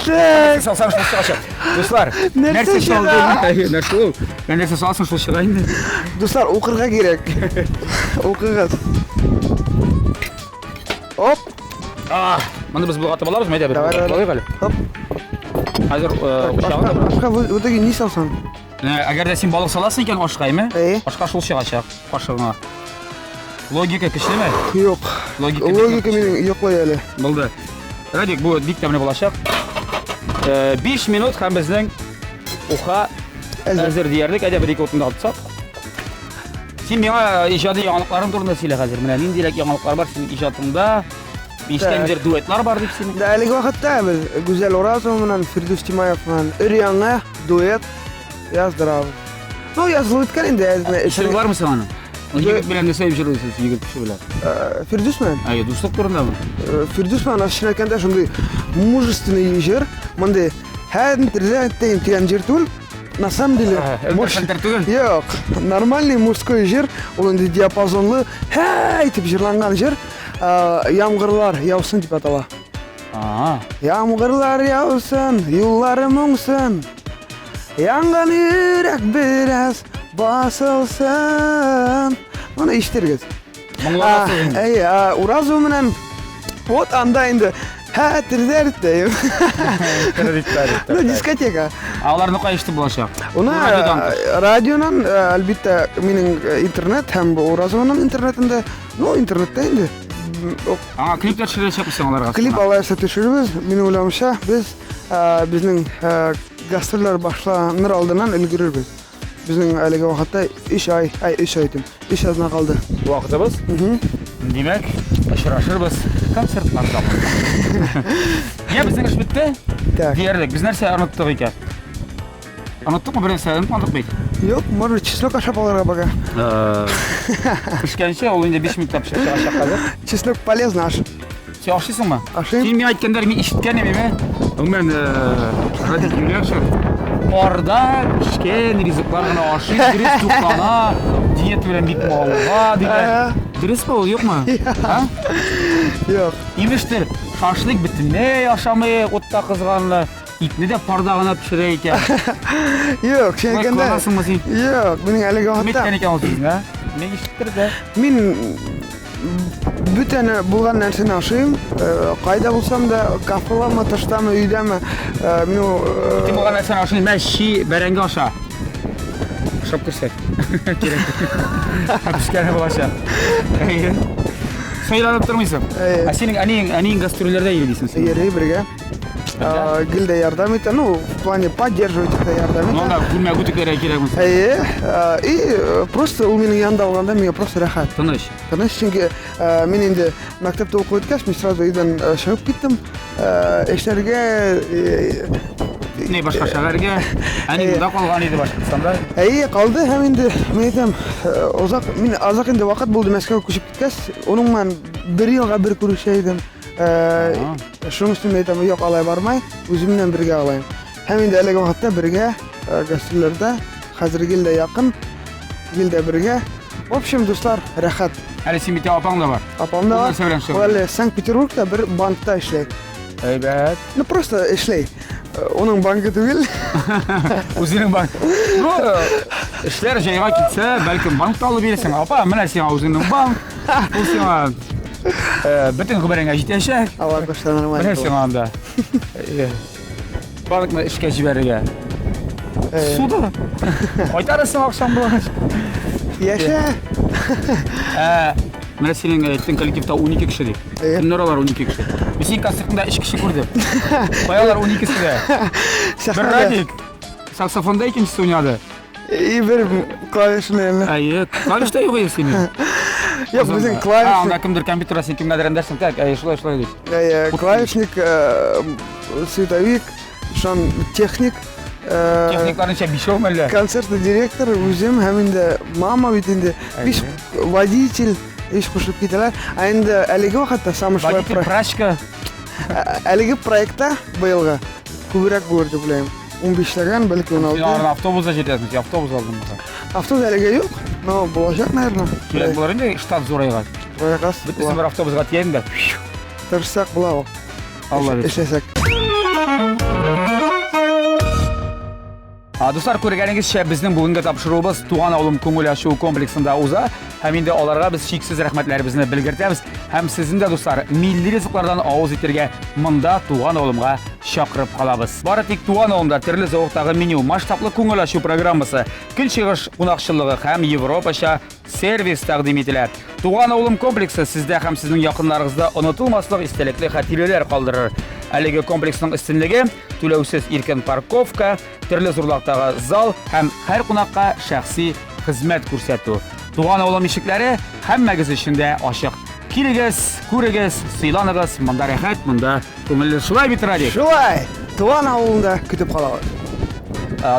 Так, Салсаң шул чыга. Дуслар, Нәрсә нәрсә чыга? салды? Нәрсә ул? Нәрсә салсаң шул чыга инде. достар, укырга кирәк. Укыгыз. Оп, Моны без булгатып алабыз, мәйдә бер. Давай, давай. Булайык әле. Хоп. Хәзер ушагы да. Ашка в итоге не салсаң. Әгәр дә син балык саласың икән ашкаймы? Әйе. Ашка шул чыгачак, кашыгыңа. Логика көчлеме? Юк. Логика. Логика минең юклай әле. Булды. Радик, бу бик тәмле булачак. 5 минут һәм безнең уха хәзер диярлек, әйдә бер ике утында атсак. Син миңа иҗади яңалыкларың турында сөйлә хәзер. Менә ниндирәк яңалыклар бар синең иҗатыңда? Биштәндер дуэтлар бар дип син. Да, әлеге вакытта без Гүзәл Уразова менән Фирдус Тимаев менән өр-яңа дуэт яздырабыз. Ну, язылып беткән инде. Эшең бармы син аның? Егет белән нәрсә җырлыйсыз, егет кеше белән? Фирдус менән. Әйе, дуслык турындамы? Фирдус менән ашына әйткәндә шундый мужественный җыр, мондый һәм тирән җыр түгел. На самом деле, түгел. Юк, нормальный мужской җыр, ул инде диапазонлы, һәй дип җырланган җыр. Ямгырлар яусын дип атала. Ямгырлар яусын, юллары моңсын. Янган йөрәк бераз басылсын. Моны ишетергез. Моңларсың. Әйе, Уразова менән вот анда инде хәтерләр дә. Ну, дискотека. Аларны кайышты булачак. Уны радионан, әлбәттә, минең интернет һәм Уразованың интернетында, ну, интернетта инде. Клиплар төшерәчәкмсең аларга? Клип алайса төшербез. Минем уйлавымча, без безнең гастрольләр башланыр алдыннан өлгерербез. Безнең әлеге вакытта 3 ай тим. 3 айга калды. Вакытыбыз? Димәк, очрашырбыз концертларда. Я безнең эш бетте. Диярлек, без нәрсә оныттык икән? Оныттыкмы бер нәрсә? Онытмадык бит. Юк, может, чеснок ашап алырга бага. Пешкәнчә ул инде 5 минутта пешеп чыгачак хәзер. Чеснок полезно аш. Син ашыйсыңмы? Ашыйм. Син миңа әйткәндәр, мин ишеткән идем. Мен Радик Юлиашев Орда пешкән ризыклар гына ашый, дөрес туклана, диет белән бик мауга дигән. Дөресме ул, юкмы? Юк. Имештер, шашлык бөтенләй ашамый, утта кызганлы. Итне дә парда гына пешерә икән. Юк, син әйткәндә. Кыласыңмы син? Юк, минең әлеге вакытта. Миткән икән ул сезгә. Мен ишеттерде. Мин бүтән булган нәрсәне ашыйм. Кайда булсам да, кафеламы, тыштамы, өйдәме, Кем булган нәрсәне ашый, мәши, бәрәңге аша. Ашап күрсәк. Кирәк. Пешкәне булачак. Сыйланып тормыйсың. Синең әниң гастрольләрдә йөри дисең син. Йөри бергә. Гилдә ярдәм итә, ну, в плане поддерживать итә ярдәм итә. Ну, да, күлмәк үтүкләргә кирәкме? Әйе, и просто ул минең янда булганда миңа просто рәхәт. Тыныч. Тыныч, чөнки мин инде мәктәптә укып үткәч, мин сразу өйдән чыгып киттем. Эшләргә Не башка шәһәргә. Әни монда калган иде Башкортстанда. Әйе, калды һәм инде мин әйтәм, мин азак инде вакыт булды Мәскәүгә күчеп киткәч, уның менән 1 елга бер күрешә идем. Шуның өчен әйтәм, юк, алай бармай, үзем белән бергә алайм. Һәм инде әлеге вакытта бергә гастрольләрдә, хәзер Гилдә якын, Гилдә бергә. В общем, дуслар, рәхәт. Әле син бит апаң да бар. Апам да бар. Әле Санкт-Петербургта бер банкта эшләй. Әйбәт. Ну просто эшләй. Уның банкы түгел. Үзенең банк. Ну, эшләр җайга китсә, бәлкем банкта алып бирәсең. Апа, менә сиңа үзеңнең банк. Ул сиңа бөтен гомереңә җитәчәк. Алар башта нормаль. Менә сиңа анда. Банкны эшкә җибәрергә. Суда. Кайтарасың акчам булгач. Яшә. Менә синең әйттең коллективта 12 кеше ди. Кемнәр алар 12 кеше? Без син концертында 3 кеше күрдек. Каялар 12-се. Бер Радик. Саксофонда икенчесе уйнады. И бер клавишны. Әйе, клавишта юк иде синең. Yok, bizim klaviş- Anda kimdir kompüter sen kimgadir dersin tak. Şulay deyip. Клавишник, световик, шон техник, Texniklarınca bir şey olmalı. концертный директор, өзім, һәм инде мама бит инде, биш водитель, еш кушып китәләр. Инде әлеге вакытта самышлы Водитель, прачка. әлеге проектта быелга күбрәк булыр дип уйлыйм. 15-тәгән, бәлки Sen 16. arada avtobusa җитәсең. Avtobus алдым бу. Автобус әлеге юк, но булачак, наверное. Кирәк булыр инде штат зурайга. Проекас. Бөтенсен бер автобусга тиен дә. Тырышсак була ул. Алла бит. Эшләсәк. Достар, күргәнегезчә, безнең бүгенге тапшыруыбыз Туган авылым күңел ачу комплексында уза. Һәм инде аларга без шиксез рәхмәтләребезне белгертәбез. Һәм сезне дә, достар, милли ризыклардан авыз итәргә монда Туган авылымга чакырып калабыз. Бары тик Туган авылында төрле зауыктагы меню, масштаблы күңел ачу программасы, көнчыгыш кунакчылыгы һәм Европача сервис тәкъдим ителә. Туган авылым комплексы сездә һәм сезнең якыннарыгызда онытылмаслык истәлекле хатирәләр калдырыр. Әлеге комплексның өстенлеге түләүсез иркен парковка, төрле зурлыктагы зал һәм һәр кунакка шәхси хезмәт күрсәтү. Туган авылым ишекләре һәммәгез өчен дә ачык. Килегез, күрегез, сыйланыгыз, монда рәхәт, монда күңелле. Шулай бит, Радик? Шулай. Туган авылында көтеп калабыз.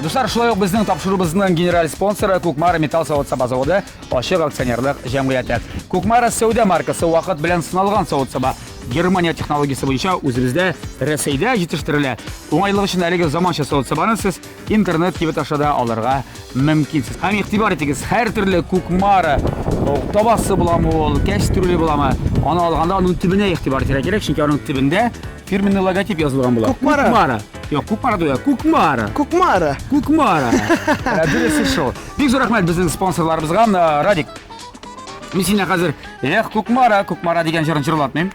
Достар, шулай ук безнең тапшыруыбызның генераль спонсоры Кукмара металл савыт-саба заводы ачык акционерлык җәмгыяте. Кукмара сәүдә маркасы вакыт белән сыналган савыт-саба. Германия технологиясе буенча үзебездә Рәсәйдә җитештерелә. Уңайлык өчен әлеге заманча савыт-сабаны сез интернет кибет ашада алырга мөмкинсез. Һәм игътибар итегез, һәр төрле Кукмара табасы буламы ул, кәстрүле буламы, аны алганда аның төбенә игътибар итәргә кирәк, чөнки аның төбендә фирменный логотип язылган була. Кукмара. Yok, Kukmara diyor. Kukmara. Кукмара. Kukmara. Дөресе шул. Бик зур рәхмәт безнең спонсорларыбызга. Радик. Мин сине хәзер Кукмара дигән җырын җырлатмыйм.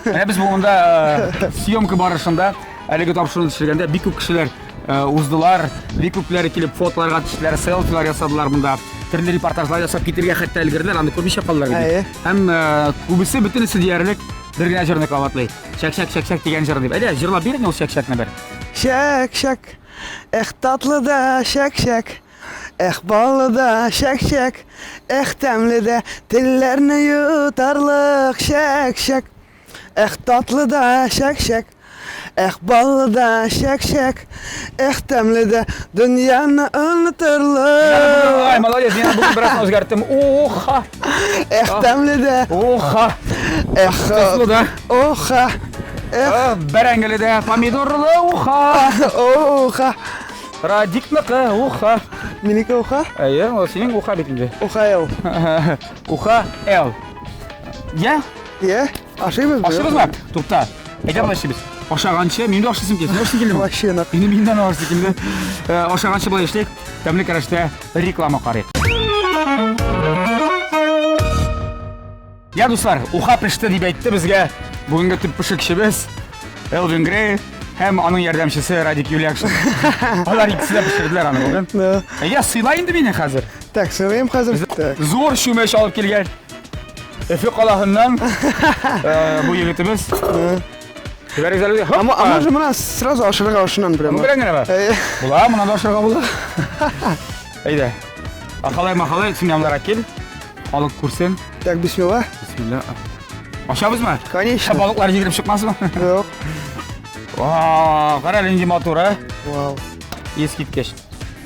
Без бүгендә съемка барышында әлеге тапшыруны төшергәндә бик күп кешеләр уздылар, бик күпләре килеп фотоларга төштеләр, селфилар ясадылар монда. Төрле репортажлар ясап китергә хәтта өлгерделәр, аны күрмичә калдылар иде. Һәм күбесе бөтенесе диярлек бер генә җырны кабатлый. Шәк дигән җыр дип. Әйдә, җырлап бир инде ул шәкне бер. Шәк-шәк, эх татлы да шәк-шәк, эх баллы да шәк-шәк, эх тәмле дә телләрне йотарлык шәк-шәк, эх татлы да шәк-шәк, эх баллы да шәк-шәк, эх тәмле дә дөньяны онытырлык. Ай, молодец, я бүген бераз үзгәрттем. Оха! Эх тәмле дә, Оха! эх Татлы да. оха, эх Бәрәңгеле дә, помидорлы уха! оха. Радикныкы уха! Минеке оха, Әйе, ул синең уха бит инде. оха ел. Уха Л. Я? Е, ашыйбыз. Ашыгызмы? Тукта. Әйдә башлыйбыз. Ашаганчы, минем дә ашысым килсен. Ашый килдем. Вообще нах. Инде миндән ашый килде. Ашаганчы булай эшлек. Тәмле карашта реклама карыйк. Я, дуслар, уха пеште дип әйтте безгә бүгенге төп пешекчебез Элвин Грей һәм аның ярдәмчесе Радик Юлякшин. Алар икесе дә пешерделәр аны бүген. Я сыйлай инде мине хәзер. Так, söyleyeyim hazır. Так. Зур шүмәч алып килгән. Эфе калаһыннан бу егетебез. А может мы нас сразу ашырга ашынан прямо? Белән генә бар. Була, монда да ашырга була. Әйдә. Ахалай, син янларга кил. Халык күрсен. Так, бисмилlah. Бисмилlah. Ашабызмы? Конечно. Балыклар җигеп чыкмасмы? Yok. Вау, кара инде мотор, а? Вау. Ескиткеч.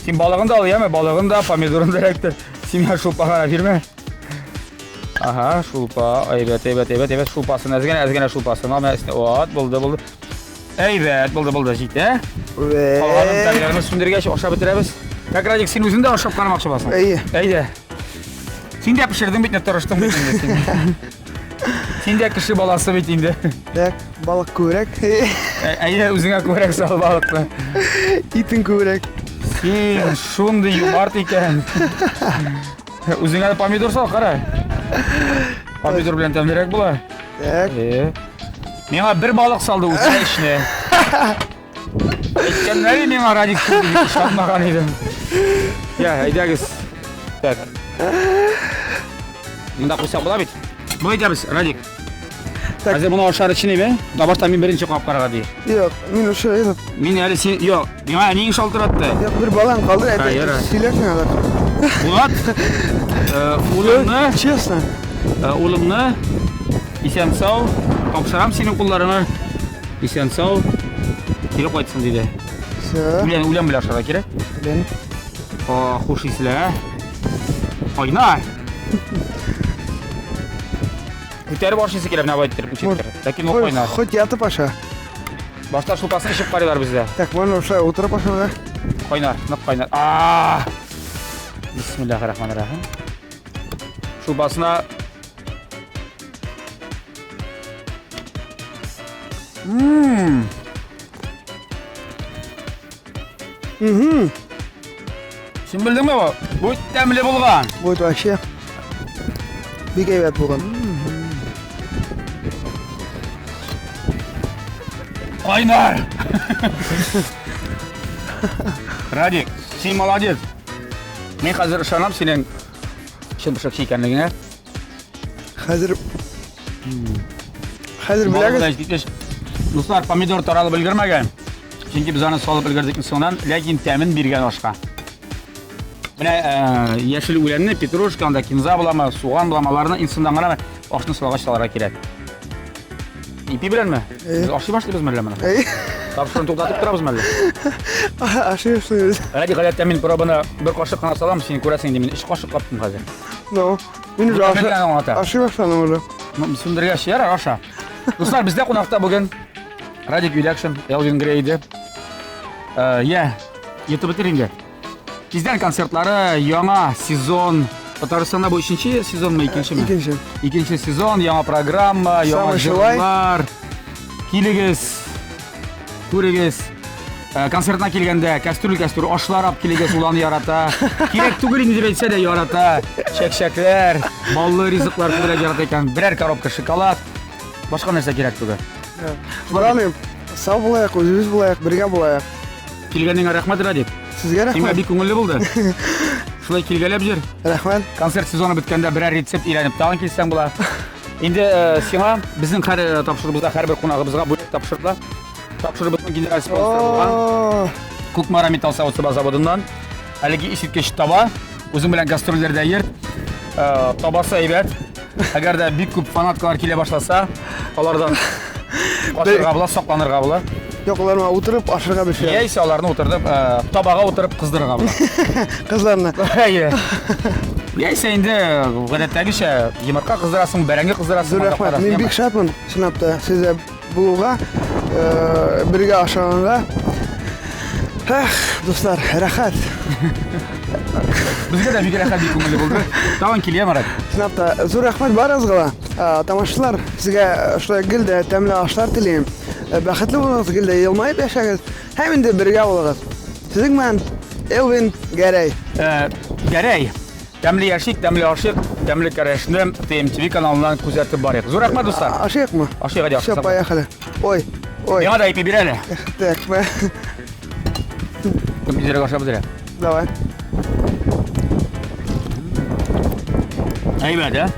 Син балыгын да ал, яме, балыгын да, помидорын да рәктер. Син шулпагана бирмә. Ага, шулпа. Әйбәт, шулпасын әзгәнә шулпасын. От, булды. Әйбәт, булды, җитә. Калганын тәгәрәмә сүндергәч ашап бетерәбез. Как Радик, син үзең дә ашап карамакчы басың. Әйдә. Син дә пешердең бит, тырыштың бит инде. Син дә кеше баласы бит инде. Так, балык күрәк. Әйдә, үзеңә күрәк сал балыкны. Итен күрәк. Син шундый юмарт икән. Үзеңә помидор сал, кара. Помидор белән тәмлерәк була. Так. Миңа бер балык салды үтә эшне. Әйткәннәр миңа Радик дип ышанмаган идем. Я, әйдәгез. Так. Монда куйса була бит. Бу әйтәбез, Радик. Хәзер моны ашар өчен Дабарта мин беренче капкарга ди. Yok, min şu edip. Мин әле син, юк, миңа нең шалтыратты? Yok, bir balan kaldı. Hayır. Sileksin adam. Булат. Улымны Честно. Улымны исән сау, тапшырам синең кулларыңа. Исән сау. Кире кайтсын диде. Все. Үлән белән ашарга кирәк. Белен. Хуш исле. Кайнар. Күтәреп ашыйсы кирәк, менә әйттереп үчектер. Ләкин ул кайнар. Хоть ятып аша. Башта шулпасын ишеп карыйлар бездә. Так, можно ошай утырып ашарга. Кайнар, нык кайнар. Бисмиллаһир-рахманир-рахим. Шулпасына Син белдеңме бу? Бу тәмле булган. Будет вообще. Бик әйбәт булган. Кайнар. Радик, син молодец. Мен хәзер ышанам синең чын пешек икәнлегеңә. Хәзер беләгез. Дуслар, помидор таралып өлгермәгән. Чөнки без аны салып өлгердек соңдан, ләкин тәмен биргән ашка. Менә яшел үләнне, петрушка, анда кинза буламы, суган буламаларны инсандан гына ашны салгыч салырга кирәк. Ипи беләнме? Без ашый башлыйбызмы әллә моны? Тапшырын туктатып торабызмы әллә? Ашыйсыз. Ради гадәттә мин пробаны бер кашык кына салам, син күрәсең ди, мин 3 кашык каптым хәзер. No. Мин уже ашый башладым уже. Сүндергә шәһәр аша. Дуслар, бездә кунакта бүген Радик Юлякшин, Элвин Грейди. Ютуб битер инде. Тиздән концертлары, яңа сезон. Татарстанда бу 3нче сезонмы, 2нчеме? 2нче. 2нче сезон, яңа программа, яңа җырлар. Килегез. Күрегез. Концертна килгәндә кастрюль ашлар ап килегез, уланы ярата. Кирәк түгел инде дип әйтсә дә ярата. Чәкчәкләр, баллы ризыклар белән ярата икән. Берәр коробка шоколад. Башка нәрсә кирәк түгел. Шуларны сау булайык, үзебез булайык, бергә булайык. Килгәнеңә рәхмәт, Радик. Сезгә Сиңа рәхмәт. бик күңелле булды. Шулай килгәләп җир. Рәхмәт. Концерт сезоны беткәндә берәр рецепт өйрәнеп тагын килсәң була. Инде сиңа безнең һәр тапшырыбызда һәрбер кунагыбызга бүлек тапшырдылар. Тапшырыбызның генераль спонсоры булган Кукмара металл заводыннан әлеге ишеткеч таба, үзең белән гастрольләрдә йөрт. Табасы әйбәт. Әгәр дә бик күп фанаткалар килә башласа, алардан ашырга була, сакланырга була. Юк, аларга утырып ашырга бешә. Яисә аларны утыртып, табага утырып кыздырырга була. Кызларны. Яисә инде гадәттәгечә йомырка кыздырасың, бәрәңге кыздырасың. Рәхмәт. Мин бик шатмын, чынлап та, сезгә булуга, бергә ашаганга. Дуслар, рәхәт. Безгә дә бик рәхәт бик күңелле булды. Тагын килә Марат. Чынлап та, зур рәхмәт барыгызга. Тамашачылар, сезгә шулай гел дә тәмле ашлар телим. Бәхетле булыгыз, гел дә елмаеп яшәгез. Һәм инде бергә булыгыз. Сезнең менән Элвин Гәрәй. Гәрәй. Тәмле яшик, тәмле ашык, тәмле кәрешне TMTV каналыннан күзәтеп барыйк. Зур рәхмәт дуслар. Ашыйкмы? Ашыйк дип. Все, поехали. Ой. Миңа да ипи бир әле. Так, Кем бизрәк ашап бирә. давай. Әйбәт,